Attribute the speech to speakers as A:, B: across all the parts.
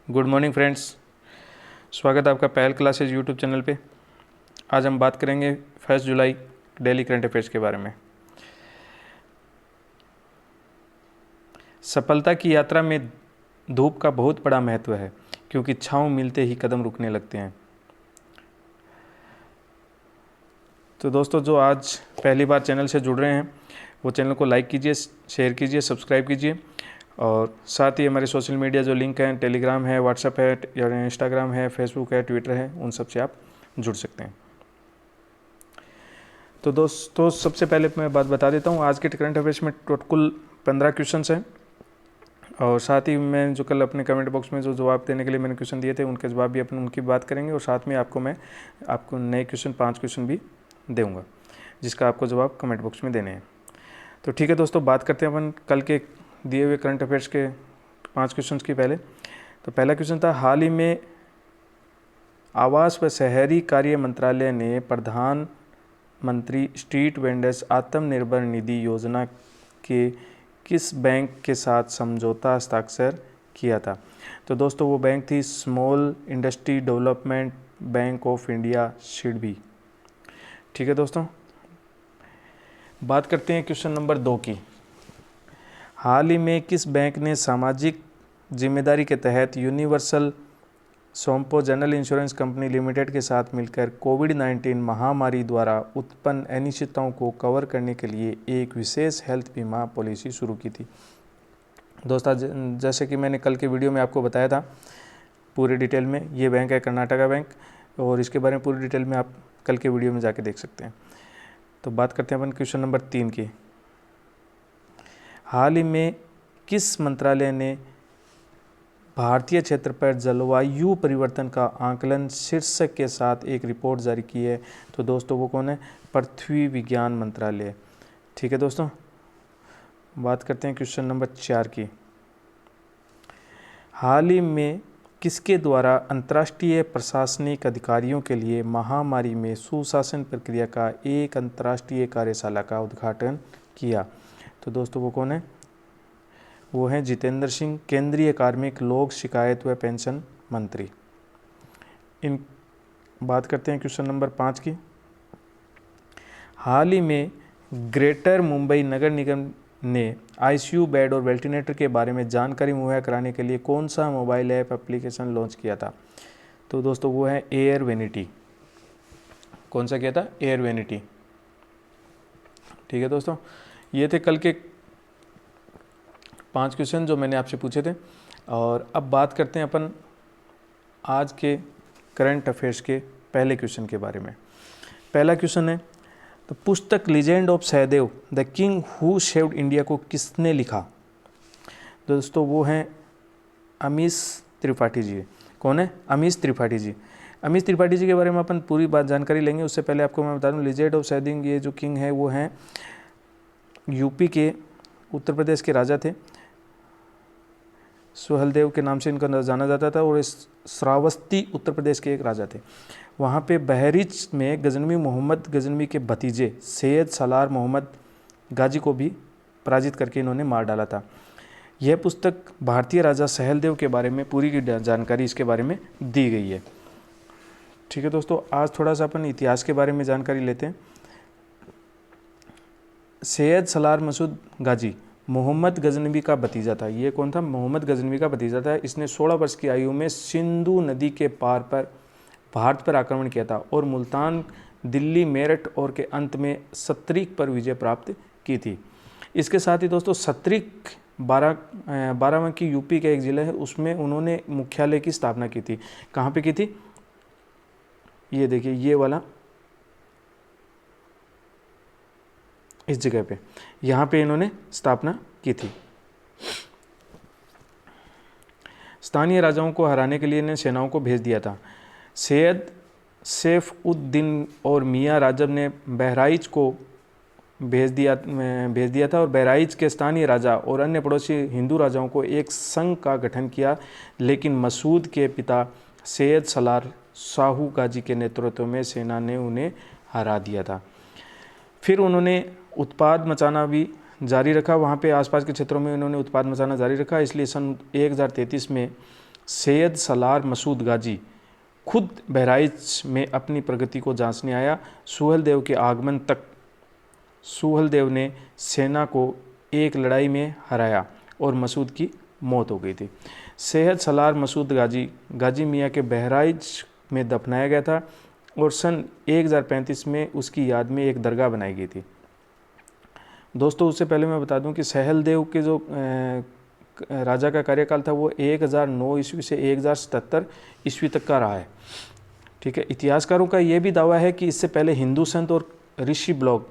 A: Good morning friends, स्वागत है आपका पहल क्लासेज यूट्यूब चैनल पे। आज हम बात करेंगे 1 जुलाई डेली करंट अफेयर्स के बारे में। सफलता की यात्रा में धूप का बहुत बड़ा महत्व है, क्योंकि छांव मिलते ही कदम रुकने लगते हैं। तो दोस्तों, जो आज पहली बार चैनल से जुड़ रहे हैं वो चैनल को लाइक कीजिए, शेयर कीजिए, सब्सक्राइब कीजिए और साथ ही हमारे सोशल मीडिया जो लिंक हैं, टेलीग्राम है, व्हाट्सएप है, या इंस्टाग्राम है, फेसबुक है, ट्विटर है, उन सब से आप जुड़ सकते हैं। तो दोस्तों, सबसे पहले मैं बात बता देता हूँ। आज के करंट अफेयर्स में कुल 15 क्वेश्चन हैं और साथ ही मैं जो कल अपने कमेंट बॉक्स में जो जवाब देने के लिए मैंने क्वेश्चन दिए थे उनके जवाब भी उनकी बात करेंगे और साथ में आपको नए क्वेश्चन 5 क्वेश्चन भी दूँगा, जिसका आपको जवाब कमेंट बॉक्स में देने हैं। तो ठीक है दोस्तों, बात करते हैं अपन कल के दिए हुए करंट अफेयर्स के 5 क्वेश्चंस की। तो पहला क्वेश्चन था, हाल ही में आवास व शहरी कार्य मंत्रालय ने प्रधानमंत्री स्ट्रीट वेंडर्स आत्मनिर्भर निधि योजना के किस बैंक के साथ समझौता हस्ताक्षर किया था? तो दोस्तों, वो बैंक थी small industry development bank of India, SIDBI. ठीक है दोस्तों, बात करते हैं क्वेश्चन नंबर 2 की। हाल ही में किस बैंक ने सामाजिक जिम्मेदारी के तहत universal Sompo general insurance company limited के साथ मिलकर कोविड-19 महामारी द्वारा उत्पन्न अनिश्चितताओं को कवर करने के लिए एक विशेष हेल्थ बीमा पॉलिसी शुरू की थी? दोस्तों, जैसे कि मैंने कल के वीडियो में आपको बताया था पूरे डिटेल में, ये बैंक है कर्नाटका बैंक, और इसके बारे में पूरी डिटेल में आप कल के वीडियो में जाके देख सकते हैं। तो बात करते हैं अपन क्वेश्चन नंबर 3 की। हाल ही में किस मंत्रालय ने भारतीय क्षेत्र पर जलवायु परिवर्तन का आकलन शीर्षक के साथ एक रिपोर्ट जारी की है? तो दोस्तों, वो कौन है? पृथ्वी विज्ञान मंत्रालय। ठीक है दोस्तों, बात करते हैं क्वेश्चन नंबर 4 की। हाल ही में किसके द्वारा अंतर्राष्ट्रीय प्रशासनिक अधिकारियों के लिए महामारी में सुशासन प्रक्रिया का एक अंतर्राष्ट्रीय कार्यशाला का उद्घाटन किया? तो दोस्तों, वो कौन है? वो हैं जितेंद्र सिंह, केंद्रीय कार्मिक, लोक शिकायत व पेंशन मंत्री। इन बात करते हैं क्वेश्चन नंबर 5 की। हाल ही में ग्रेटर मुंबई नगर निगम ने आईसीयू बेड और वेंटिलेटर के बारे में जानकारी मुहैया कराने के लिए कौन सा मोबाइल ऐप एप्लीकेशन लॉन्च किया था? तो दोस्तों, वो है एयर वेनिटी। कौन सा किया था? Air vanity. ठीक है दोस्तों, ये थे कल के 5 क्वेश्चन जो मैंने आपसे पूछे थे। और अब बात करते हैं अपन आज के करंट अफेयर्स के पहले क्वेश्चन के बारे में। पहला क्वेश्चन है, तो पुस्तक legend of Sahadev the king who saved India को किसने लिखा? दोस्तों, वो हैं अमीश त्रिपाठी जी। कौन है? अमीश त्रिपाठी जी। अमीश त्रिपाठी जी के बारे में अपन पूरी बात जानकारी लेंगे। उससे पहले आपको मैं बता दूं, लीजेंड ऑफ सहदेव ये जो किंग है वो हैं यूपी के, उत्तर प्रदेश के राजा थे। सुहेलदेव के नाम से इनका जाना जाता था और इस श्रावस्ती उत्तर प्रदेश के एक राजा थे। वहाँ पे बहरीच में गजनवी मोहम्मद गजनवी के भतीजे सैयद सलार मोहम्मद गाजी को भी पराजित करके इन्होंने मार डाला था। यह पुस्तक भारतीय राजा सहेलदेव के बारे में पूरी की जानकारी इसके बारे में दी गई है। ठीक है दोस्तों, आज थोड़ा सा अपन इतिहास के बारे में जानकारी लेते हैं। सैयद सलार मसूद गाजी मोहम्मद गजनवी का भतीजा था। ये कौन था? मोहम्मद गजनवी का भतीजा था। इसने 16 वर्ष की आयु में सिंधु नदी के पार पर भारत पर आक्रमण किया था और मुल्तान, दिल्ली, मेरठ और के अंत में सत्रिक पर विजय प्राप्त की थी। इसके साथ ही दोस्तों, सत्रिक बाराबंकी यूपी का एक ज़िला है, उसमें उन्होंने मुख्यालय की स्थापना की थी। कहाँ पे की थी? ये देखिए, ये वाला, इस जगह पे, यहाँ पे इन्होंने स्थापना की थी। स्थानीय राजाओं को हराने के लिए इन्हें सेनाओं को भेज दिया था। सैयद सैफ उद दीन और मियाँ राजब ने बहराइच को भेज दिया था और बहराइच के स्थानीय राजा और अन्य पड़ोसी हिंदू राजाओं को एक संघ का गठन किया, लेकिन मसूद के पिता सैयद सलार शाहू गाजी के नेतृत्व में सेना ने उन्हें हरा दिया था। फिर उन्होंने उत्पाद मचाना भी जारी रखा। वहाँ पे आसपास के क्षेत्रों में उन्होंने उत्पाद मचाना जारी रखा, इसलिए सन 1033 में सैयद सलार मसूद गाजी खुद बहराइच में अपनी प्रगति को जांचने आया। सुहेलदेव के आगमन तक सुहेलदेव ने सेना को एक लड़ाई में हराया और मसूद की मौत हो गई थी। सैयद सलार मसूद गाजी मियाँ के बहराइच में दफनाया गया था और सन 1035 में उसकी याद में एक दरगाह बनाई गई थी। दोस्तों, उससे पहले मैं बता दूं कि सहेलदेव के जो राजा का कार्यकाल था वो 1009 ईस्वी से 1077 ईस्वी तक का रहा है। ठीक है। इतिहासकारों का ये भी दावा है कि इससे पहले हिंदू संत और ऋषि ब्लॉग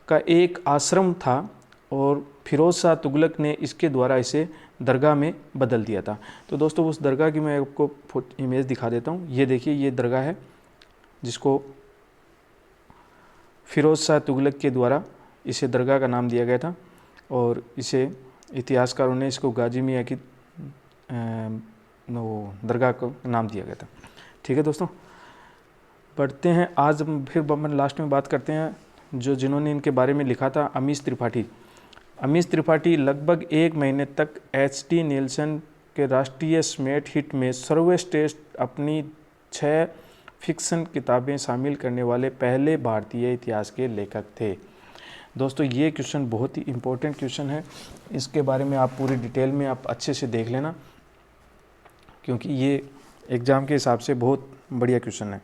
A: का एक आश्रम था और फिरोज शाह तुगलक ने इसके द्वारा इसे दरगाह में बदल दिया था। तो दोस्तों, उस दरगाह की मैं आपको इमेज दिखा देता हूँ। ये देखिए, ये दरगाह है जिसको फिरोज शाह तुगलक के द्वारा इसे दरगाह का नाम दिया गया था और इसे इतिहासकारों ने इसको गाजी मियाँ की दरगाह को नाम दिया गया था। ठीक है दोस्तों, पढ़ते हैं। आज फिर हम लास्ट में बात करते हैं जिन्होंने इनके बारे में लिखा था, अमीश त्रिपाठी। अमीश त्रिपाठी लगभग 1 महीने तक एच.टी. नीलसन के राष्ट्रीय स्मेट हिट में सर्वश्रेष्ठ अपनी 6 फिक्शन किताबें शामिल करने वाले पहले भारतीय इतिहास के लेखक थे। दोस्तों, ये क्वेश्चन बहुत ही इम्पोर्टेंट क्वेश्चन है। इसके बारे में आप पूरी डिटेल में आप अच्छे से देख लेना, क्योंकि ये एग्ज़ाम के हिसाब से बहुत बढ़िया क्वेश्चन है।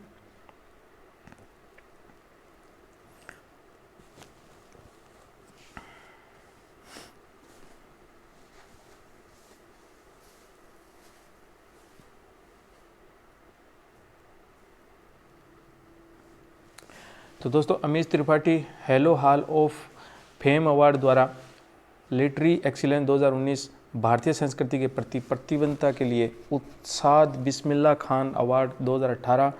A: तो दोस्तों, Amish Tripathi hello hall of fame award द्वारा लिटरेरी एक्सीलेंस 2019, भारतीय संस्कृति के प्रति प्रतिबद्धता के लिए Ustad Bismillah Khan award 2018,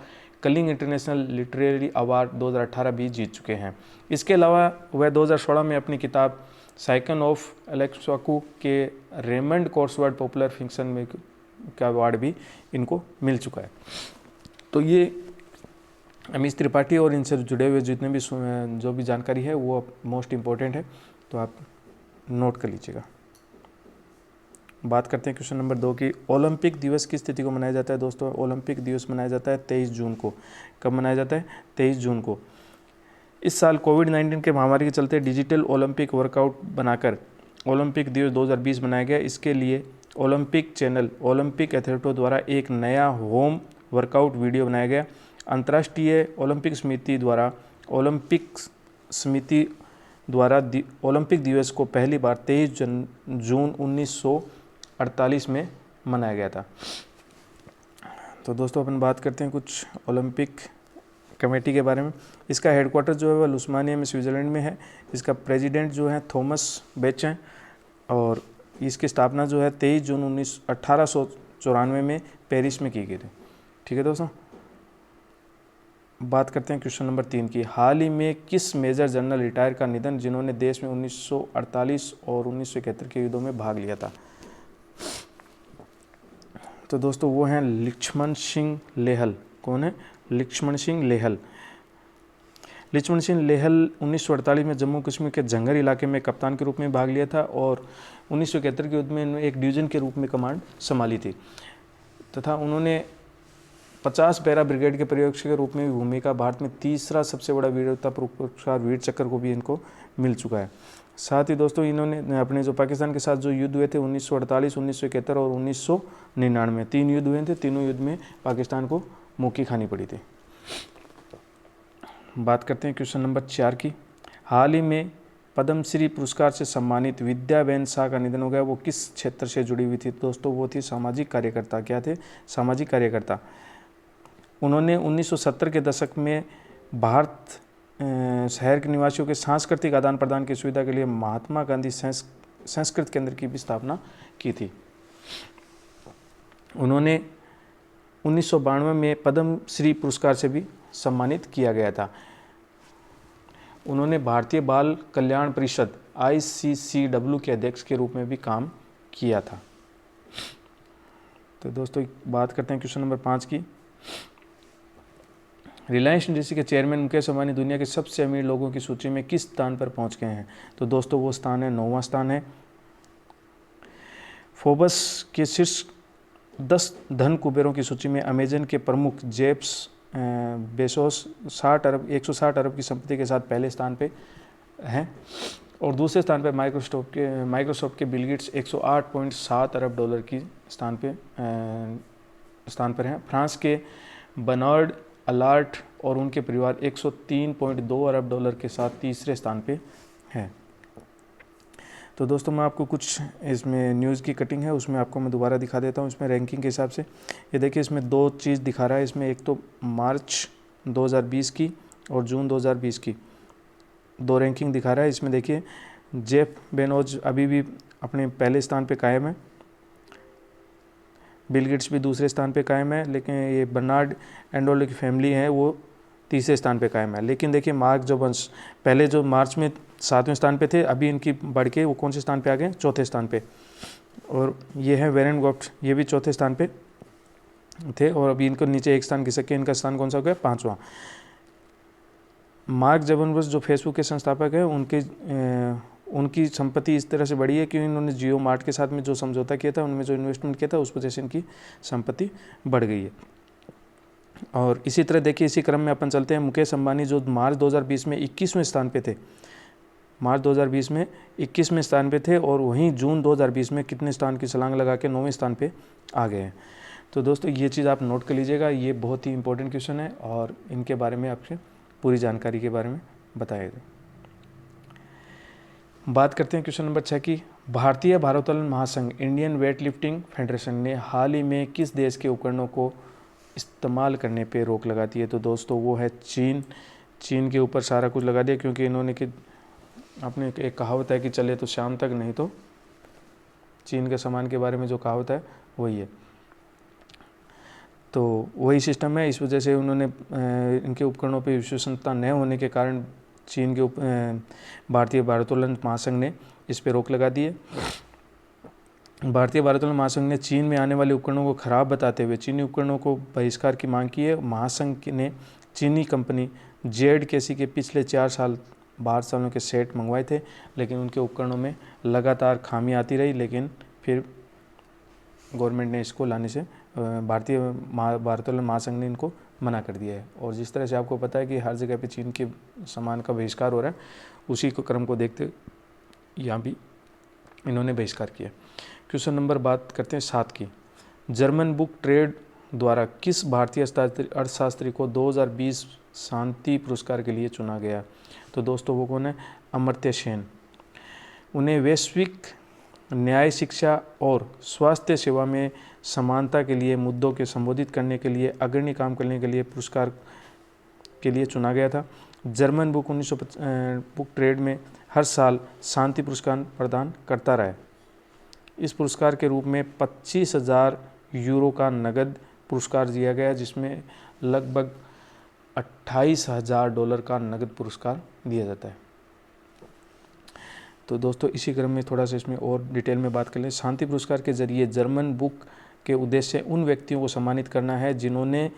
A: Kalinga international literary award 2018 भी जीत चुके हैं। इसके अलावा वह 2016 में अपनी किताब साइकिल ऑफ एलेक्साकू के रेमंड कोर्सवर्ड पॉपुलर फिक्शन में का अवार्ड भी इनको मिल चुका है। तो ये अमीश त्रिपाठी और इनसे जुड़े हुए जितने भी जो भी जानकारी है वो मोस्ट इम्पोर्टेंट है, तो आप नोट कर लीजिएगा। बात करते हैं क्वेश्चन नंबर 2 की। ओलंपिक दिवस किस तिथि को मनाया जाता है? दोस्तों, ओलंपिक दिवस मनाया जाता है 23 जून को। कब मनाया जाता है? 23 जून को। इस साल कोविड-19 के महामारी के चलते डिजिटल ओलंपिक वर्कआउट बनाकर ओलंपिक दिवस 2020 मनाया गया। इसके लिए ओलंपिक चैनल ओलंपिक एथलीटों द्वारा एक नया होम वर्कआउट वीडियो बनाया गया। अंतर्राष्ट्रीय ओलंपिक समिति द्वारा ओलंपिक दिवस को पहली बार 23 जून 1948 में मनाया गया था। तो दोस्तों, अपन बात करते हैं कुछ ओलंपिक कमेटी के बारे में। इसका हेडक्वार्टर जो है वह लुस्मानिया में स्विट्ज़रलैंड में है। इसका प्रेसिडेंट जो है थॉमस बेच हैं और इसकी स्थापना जो है 23 जून 1894 में पेरिस में की गई थी। ठीक है दोस्तों, बात करते हैं क्वेश्चन नंबर 3 की। हाल ही में किस मेजर जनरल रिटायर का निधन जिन्होंने देश में 1948 और 1971 के युद्धों में भाग लिया था? तो दोस्तों, वो हैं लक्ष्मण सिंह लेहल। कौन है? लक्ष्मण सिंह लेहल। लक्ष्मण सिंह लेहल 1948 में जम्मू कश्मीर के जंगर इलाके में कप्तान के रूप में भाग लिया था और 1971 के युद्ध में एक डिवीज़न के रूप में कमांड संभाली थी तथा उन्होंने 50 पैरा ब्रिगेड के प्रयोग के रूप में भी भूमिका। भारत में तीसरा सबसे बड़ा वीरता पुरस्कार वीर चक्र को भी इनको मिल चुका है। साथ ही दोस्तों, इन्होंने अपने जो पाकिस्तान के साथ जो युद्ध हुए थे 1948, 1971 और 1999, 3 युद्ध हुए थे। तीनों युद्ध में पाकिस्तान को मुक्की खानी पड़ी थी। बात करते हैं क्वेश्चन नंबर 4 की। हाल ही में पद्मश्री पुरस्कार से सम्मानित विद्याबेन शाह का निधन हो गया। वो किस क्षेत्र से जुड़ी हुई थी? दोस्तों, वो थी सामाजिक कार्यकर्ता। क्या थे? सामाजिक कार्यकर्ता। उन्होंने 1970 के दशक में भारत शहर के निवासियों के सांस्कृतिक आदान प्रदान की सुविधा के लिए महात्मा गांधी संस्कृत केंद्र की भी स्थापना की थी। उन्होंने 1992 में पद्मश्री पुरस्कार से भी सम्मानित किया गया था। उन्होंने भारतीय बाल कल्याण परिषद ICCW के अध्यक्ष के रूप में भी काम किया था। तो दोस्तों, बात करते हैं क्वेश्चन नंबर 5 की। रिलायंस इंडस्ट्री के चेयरमैन मुकेश अंबानी दुनिया के सबसे अमीर लोगों की सूची में किस स्थान पर पहुंच गए हैं? तो दोस्तों, वो स्थान है 9वां स्थान है। फोर्ब्स के शीर्ष 10 धन कुबेरों की सूची में अमेजन के प्रमुख जेफ्स बेजोस 160 अरब की संपत्ति के साथ पहले स्थान पे हैं, और दूसरे स्थान पे माइक्रोसॉफ्ट के बिल गेट्स 108.7 अरब डॉलर की स्थान पर हैं। फ्रांस के बर्नार्ड अलार्ट और उनके परिवार 103.2 अरब डॉलर के साथ तीसरे स्थान पे हैं। तो दोस्तों मैं आपको कुछ इसमें न्यूज़ की कटिंग है, उसमें आपको मैं दोबारा दिखा देता हूँ इसमें रैंकिंग के हिसाब से। ये देखिए इसमें दो चीज़ दिखा रहा है, इसमें एक तो मार्च 2020 की और जून 2020 की दो रैंकिंग दिखा रहा है। इसमें देखिए जेफ बेजोस अभी भी अपने पहले स्थान पे कायम है, बिल गेट्स भी दूसरे स्थान पे कायम है, लेकिन ये बर्नार्ड एंडोल की फैमिली है वो तीसरे स्थान पे कायम है। लेकिन देखिए मार्क जोबन्स पहले जो मार्च में 7वें स्थान पे थे, अभी इनकी बढ़ के वो कौन से स्थान पे आ गए, चौथे स्थान पे। और ये है वेरेन गोफ्ट, ये भी चौथे स्थान पे थे और अभी इनको नीचे एक स्थान खिसक के इनका स्थान कौन सा हो गया, 5वां। मार्क जबरबर्स जो फेसबुक के संस्थापक हैं उनकी संपत्ति इस तरह से बढ़ी है कि इन्होंने जियो मार्ट के साथ में जो समझौता किया था, उनमें जो इन्वेस्टमेंट किया था, उस वजह से इनकी संपत्ति बढ़ गई है। और इसी तरह देखिए इसी क्रम में अपन चलते हैं, मुकेश अंबानी जो मार्च 2020 में 21वें स्थान पे थे, मार्च 2020 में 21वें स्थान पे थे, और वहीं जून 2020 में कितने स्थान की छलांग लगा के 9वें स्थान पे आ गए हैं। तो दोस्तों ये चीज़ आप नोट कर लीजिएगा, ये बहुत ही इंपॉर्टेंट क्वेश्चन है और इनके बारे में आपसे पूरी जानकारी के बारे में बताएगा। बात करते हैं क्वेश्चन नंबर 6 की। भारतीय भारोत्तोलन महासंघ इंडियन वेट लिफ्टिंग फेडरेशन ने हाल ही में किस देश के उपकरणों को इस्तेमाल करने पे रोक लगा दी है? तो दोस्तों वो है चीन। चीन के ऊपर सारा कुछ लगा दिया, क्योंकि इन्होंने कि अपने एक कहावत है कि चले तो शाम तक, नहीं तो चीन के सामान के बारे में जो कहावत है वही है। तो वही सिस्टम है, इस वजह से उन्होंने इनके उपकरणों पे विश्वसनीयता न होने के कारण चीन के भारतीय भारोत्तोलन महासंघ ने इस पे रोक लगा दी है। भारतीय भारोत्तोलन महासंघ ने चीन में आने वाले उपकरणों को खराब बताते हुए चीनी उपकरणों को बहिष्कार की मांग की है। महासंघ ने चीनी कंपनी जेड के पिछले 4 साल 12 सालों के सेट मंगवाए थे, लेकिन उनके उपकरणों में लगातार खामियां आती रही, लेकिन फिर गवर्नमेंट ने इसको लाने से भारतीय भारोत्तोलन महासंघ ने इनको मना कर दिया है। और जिस तरह से आपको पता है कि हर जगह पे चीन के सामान का बहिष्कार हो रहा है, उसी को क्रम को देखते यहाँ भी इन्होंने बहिष्कार किया। क्वेश्चन नंबर बात करते हैं 7 की। जर्मन बुक ट्रेड द्वारा किस भारतीय अर्थशास्त्री को 2020 शांति पुरस्कार के लिए चुना गया? तो दोस्तों वो कौन है? अमर्त्य सेन। उन्हें वैश्विक न्याय, शिक्षा और स्वास्थ्य सेवा में समानता के लिए मुद्दों के संबोधित करने के लिए अग्रणी काम करने के लिए पुरस्कार के लिए चुना गया था। जर्मन बुक बुक ट्रेड में हर साल शांति पुरस्कार प्रदान करता रहा है। इस पुरस्कार के रूप में 25,000 यूरो का नगद पुरस्कार दिया गया, जिसमें लगभग 28,000 डॉलर का नगद पुरस्कार दिया जाता है। तो दोस्तों इसी क्रम में थोड़ा सा इसमें और डिटेल में बात कर लें। शांति पुरस्कार के जरिए जर्मन बुक के उद्देश्य उन व्यक्तियों को सम्मानित करना है जिन्होंने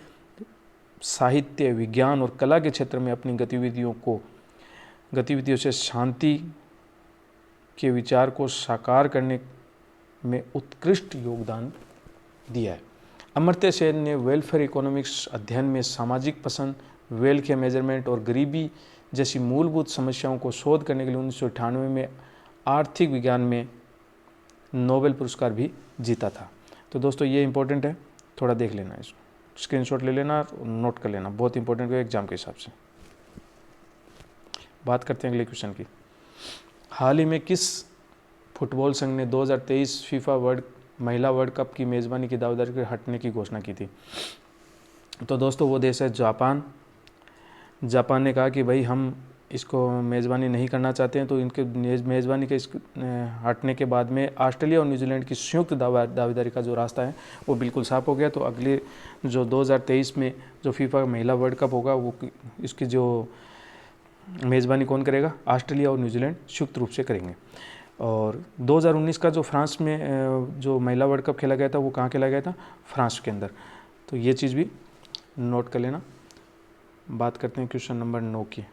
A: साहित्य, विज्ञान और कला के क्षेत्र में अपनी गतिविधियों से शांति के विचार को साकार करने में उत्कृष्ट योगदान दिया है। अमर्त्य सेन ने वेलफेयर इकोनॉमिक्स अध्ययन में सामाजिक पसंद, वेल्थ के मेजरमेंट और गरीबी जैसी मूलभूत समस्याओं को शोध करने के लिए 1998 में आर्थिक विज्ञान में नोबेल पुरस्कार भी जीता था। तो दोस्तों ये इंपॉर्टेंट है, थोड़ा देख लेना, इसको स्क्रीनशॉट ले लेना और नोट कर लेना, बहुत इंपॉर्टेंट है एग्जाम के हिसाब से। बात करते हैं अगले क्वेश्चन की। हाल ही में किस फुटबॉल संघ ने 2023 फीफा महिला वर्ल्ड कप की मेज़बानी की दावेदारी से हटने की घोषणा की थी? तो दोस्तों वो देश है जापान। जापान ने कहा कि भाई हम इसको मेज़बानी नहीं करना चाहते हैं, तो इनके मेज़बानी के हटने के बाद में ऑस्ट्रेलिया और न्यूजीलैंड की संयुक्त दावेदारी का जो रास्ता है वो बिल्कुल साफ हो गया। तो अगले जो 2023 में जो फीफा महिला वर्ल्ड कप होगा, वो इसकी जो मेज़बानी कौन करेगा? ऑस्ट्रेलिया और न्यूजीलैंड संयुक्त रूप से करेंगे। और 2019 का जो फ्रांस में जो महिला वर्ल्ड कप खेला गया था, वो कहाँ खेला गया था? फ्रांस के अंदर। तो ये चीज़ भी नोट कर लेना। बात करते हैं क्वेश्चन नंबर 9 की।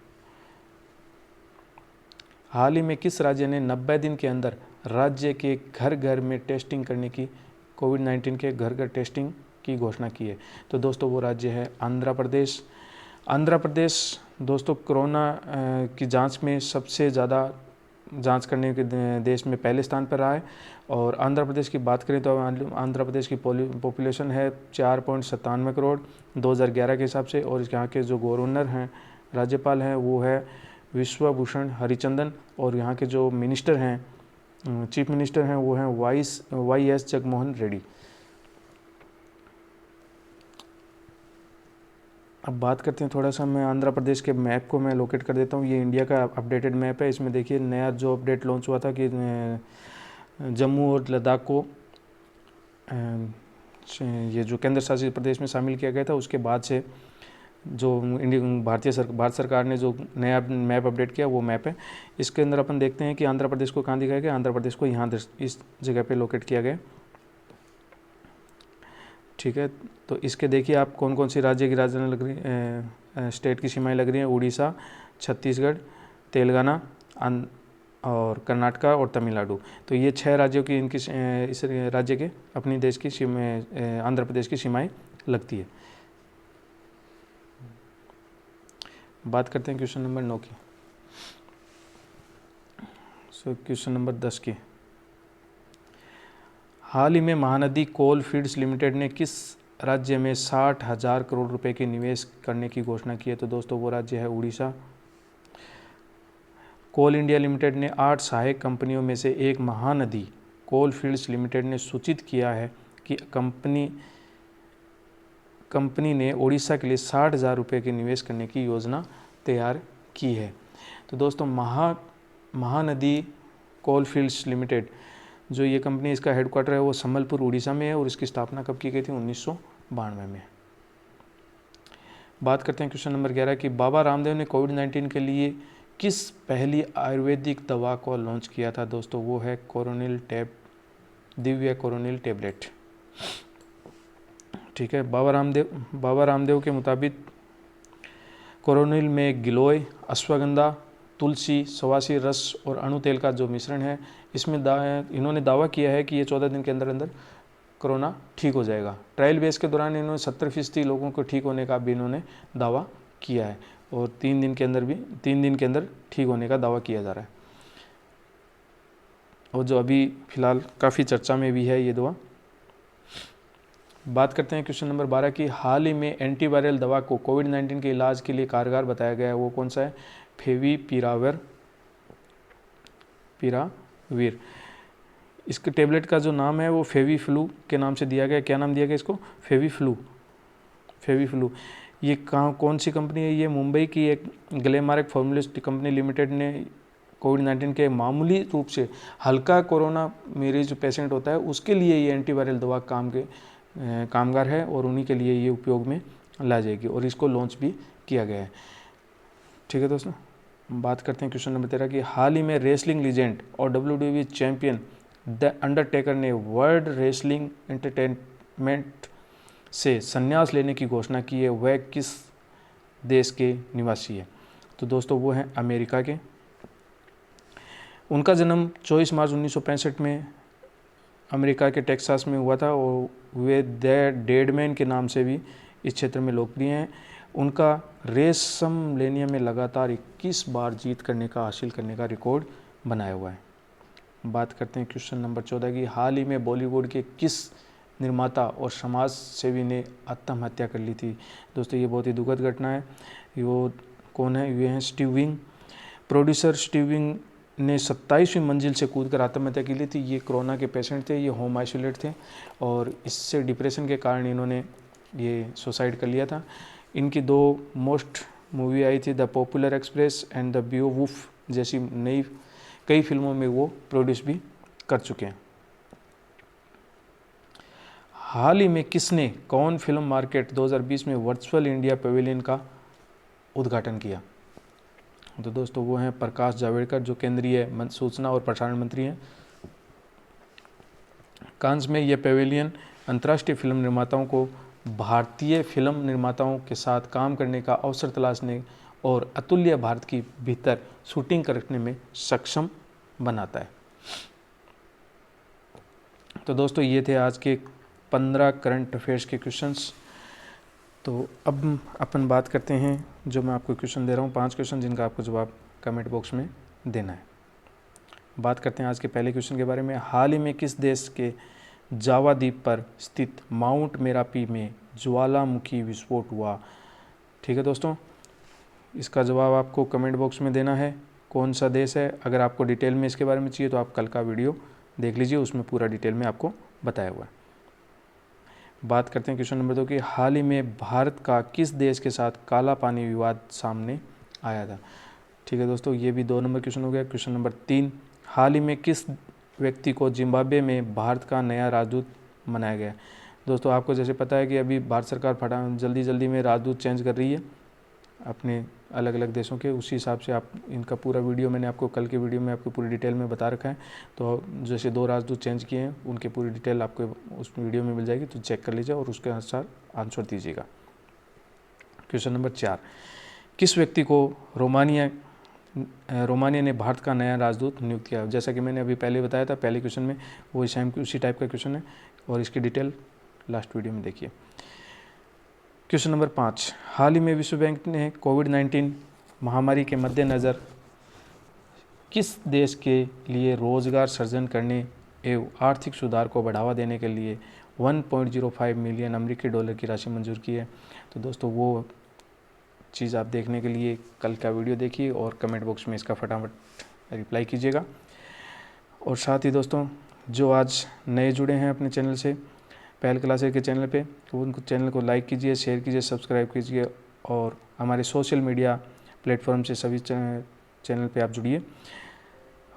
A: हाल ही में किस राज्य ने 90 दिन के अंदर राज्य के घर घर में टेस्टिंग करने की कोविड-19 के घर घर टेस्टिंग की घोषणा की है। तो दोस्तों वो राज्य है आंध्र प्रदेश। आंध्र प्रदेश दोस्तों कोरोना की जांच में सबसे ज़्यादा जांच करने के देश में पहले स्थान पर रहा है। और आंध्र प्रदेश की बात करें तो आंध्र प्रदेश की पॉपुलेशन है 4.97 करोड़ 2011 के हिसाब से। और यहाँ के जो गवर्नर हैं, राज्यपाल हैं, वो है विश्वभूषण हरिचंदन। और यहाँ के जो मिनिस्टर हैं, चीफ मिनिस्टर हैं, वो हैं वाई.एस. जगनमोहन रेड्डी। अब बात करते हैं थोड़ा सा, मैं आंध्र प्रदेश के मैप को मैं लोकेट कर देता हूँ। ये इंडिया का अपडेटेड मैप है। इसमें देखिए नया जो अपडेट लॉन्च हुआ था कि जम्मू और लद्दाख को ये जो केंद्र शासित प्रदेश में शामिल किया गया था, उसके बाद से जो भारत सरकार ने जो नया मैप अपडेट किया वो मैप है। इसके अंदर अपन देखते हैं कि आंध्र प्रदेश को कहाँ दिखाया गया। आंध्र प्रदेश को यहाँ इस जगह पे लोकेट किया गया, ठीक है। तो इसके देखिए आप कौन कौन सी राज्य की राजधानी लग रही है, स्टेट की सीमाएं लग रही हैं। उड़ीसा, छत्तीसगढ़, तेलंगाना और कर्नाटका और तमिलनाडु। तो ये 6 राज्यों की इनकी इस राज्य के अपनी देश की सीमाएं, आंध्र प्रदेश की सीमाएं लगती है। बात करते हैं क्वेश्चन नंबर 9 की। क्वेश्चन नंबर 10 की। हाल ही में महानदी कोल फील्ड्स लिमिटेड ने किस राज्य में 60,000 करोड़ रुपए के निवेश करने की घोषणा की है। तो दोस्तों वो राज्य है उड़ीसा। कोल इंडिया लिमिटेड ने 8 सहायक कंपनियों में से एक महानदी कोल फील्ड्स लिमिटेड ने सूचित किया है कि कंपनी ने उड़ीसा के लिए 60,000 रुपये के निवेश करने की योजना तैयार की है। तो दोस्तों महानदी कोल फील्ड्स लिमिटेड जो ये कंपनी, इसका हेडक्वार्टर है वो संबलपुर उड़ीसा में है। और इसकी स्थापना कब की गई थी? 1992 में। बात करते हैं क्वेश्चन नंबर 11 की। बाबा रामदेव ने कोविड-19 के लिए किस पहली आयुर्वेदिक दवा को लॉन्च किया था? दोस्तों वो है दिव्या कोरोनिल टेबलेट, ठीक है। बाबा रामदेव के मुताबिक कोरोनिल में गिलोय, अश्वगंधा, तुलसी, सवासी रस और अणु तेल का जो मिश्रण है, इसमें इन्होंने दावा किया है कि ये 14 दिन के अंदर अंदर कोरोना ठीक हो जाएगा। ट्रायल बेस के दौरान इन्होंने 70% लोगों को ठीक होने का भी इन्होंने दावा किया है। और 3 दिन के अंदर ठीक होने का दावा किया जा रहा है। और जो अभी फिलहाल काफ़ी चर्चा में भी है ये दवा। बात करते हैं क्वेश्चन नंबर 12 की। हाल ही में एंटीवायरल दवा को कोविड-19 के इलाज के लिए कारगर बताया गया है, वो कौन सा है? फेविपिराविर। इसके टेबलेट का जो नाम है वो फेविफ्लू के नाम से दिया गया। क्या नाम दिया गया इसको? फेविफ्लू। ये कौन सी कंपनी है? ये मुंबई की एक ग्लेमार्क फॉर्मुलिस्ट कंपनी लिमिटेड ने कोविड-19 के मामूली रूप से हल्का कोरोना मरीज जो पेशेंट होता है उसके लिए ये एंटीवायरल दवा कामगार है और उन्हीं के लिए ये उपयोग में ला जाएगी। और इसको लॉन्च भी किया गया है, ठीक है दोस्तों। बात करते हैं क्वेश्चन नंबर 13 की। हाल ही में रेसलिंग लीजेंड और WWE चैंपियन द अंडरटेकर ने वर्ल्ड रेसलिंग एंटरटेनमेंट से संन्यास लेने की घोषणा की है। वह किस देश के निवासी है? तो दोस्तों वो हैं अमेरिका के। उनका जन्म 24 मार्च 1965 में अमेरिका के टेक्सास में हुआ था। और वे द डेडमैन के नाम से भी इस क्षेत्र में लोकप्रिय हैं। उनका रेसमलेनिया में लगातार 21 बार हासिल करने का रिकॉर्ड बनाया हुआ है। बात करते हैं क्वेश्चन नंबर 14 की। हाल ही में बॉलीवुड के किस निर्माता और समाज सेवी ने आत्महत्या कर ली थी? दोस्तों ये बहुत ही दुखद घटना है। वो कौन है? ये हैं Steve wing. Producer Steve wing ने 27वीं मंजिल से कूदकर आत्महत्या की ली थी। ये कोरोना के पेशेंट थे, ये होम आइसोलेट थे और इससे डिप्रेशन के कारण इन्होंने ये सुसाइड कर लिया था। इनकी 2 मोस्ट मूवी आई थी, the popular express and the बेवकूफ जैसी नई कई फिल्मों में वो प्रोड्यूस भी कर चुके हैं। हाल ही में कौन फिल्म मार्केट 2020 में वर्चुअल इंडिया पवेलियन का उद्घाटन किया? तो दोस्तों वो हैं प्रकाश जावड़ेकर जो केंद्रीय सूचना और प्रसारण मंत्री हैं। कांस में यह पवेलियन अंतर्राष्ट्रीय फिल्म निर्माताओं को भारतीय फिल्म निर्माताओं के साथ काम करने का अवसर तलाशने और अतुल्य भारत की भीतर शूटिंग करने में सक्षम बनाता है। तो दोस्तों ये थे आज के 15 करंट अफेयर्स के क्वेश्चंस। तो अब अपन बात करते हैं, जो मैं आपको क्वेश्चन दे रहा हूँ 5 क्वेश्चन जिनका आपको जवाब कमेंट बॉक्स में देना है। बात करते हैं आज के पहले क्वेश्चन के बारे में। हाल ही में किस देश के जावा द्वीप पर स्थित माउंट मेरापी में ज्वालामुखी विस्फोट हुआ? ठीक है दोस्तों, इसका जवाब आपको कमेंट बॉक्स में देना है, कौन सा देश है। अगर आपको डिटेल में इसके बारे में चाहिए तो आप कल का वीडियो देख लीजिए, उसमें पूरा डिटेल में आपको बताया हुआ है। बात करते हैं क्वेश्चन नंबर 2 की। हाल ही में भारत का किस देश के साथ काला पानी विवाद सामने आया था? ठीक है दोस्तों, ये भी 2 नंबर क्वेश्चन हो गया। क्वेश्चन नंबर 3, हाल ही में किस व्यक्ति को जिम्बाब्वे में भारत का नया राजदूत बनाया गया? दोस्तों आपको जैसे पता है कि अभी भारत सरकार जल्दी में राजदूत चेंज कर रही है अपने अलग अलग देशों के, उसी हिसाब से आप इनका पूरा वीडियो मैंने आपको कल के वीडियो में आपको पूरी डिटेल में बता रखा है। तो जैसे 2 राजदूत चेंज किए हैं उनकी पूरी डिटेल आपको उस वीडियो में मिल जाएगी, तो चेक कर लीजिए और उसके अनुसार आंसर दीजिएगा। क्वेश्चन नंबर 4, किस व्यक्ति को रोमानिया ने भारत का नया राजदूत नियुक्त किया? जैसा कि मैंने अभी पहले बताया था पहले क्वेश्चन में, वो सेम उसी टाइप का क्वेश्चन है और इसकी डिटेल लास्ट वीडियो में देखिए। क्वेश्चन नंबर 5, हाल ही में विश्व बैंक ने कोविड-19 महामारी के मद्देनज़र किस देश के लिए रोजगार सृजन करने एवं आर्थिक सुधार को बढ़ावा देने के लिए 1.05 मिलियन अमेरिकी डॉलर की राशि मंजूर की है? तो दोस्तों वो चीज़ आप देखने के लिए कल का वीडियो देखिए और कमेंट बॉक्स में इसका फटाफट रिप्लाई कीजिएगा। और साथ ही दोस्तों जो आज नए जुड़े हैं अपने चैनल से, पहल क्लासेस के चैनल पे, तो उनको चैनल को लाइक कीजिए, शेयर कीजिए, सब्सक्राइब कीजिए और हमारे सोशल मीडिया प्लेटफॉर्म से सभी चैनल पे आप जुड़िए।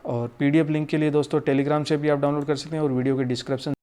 A: और PDF लिंक के लिए दोस्तों टेलीग्राम से भी आप डाउनलोड कर सकते हैं और वीडियो के डिस्क्रिप्शन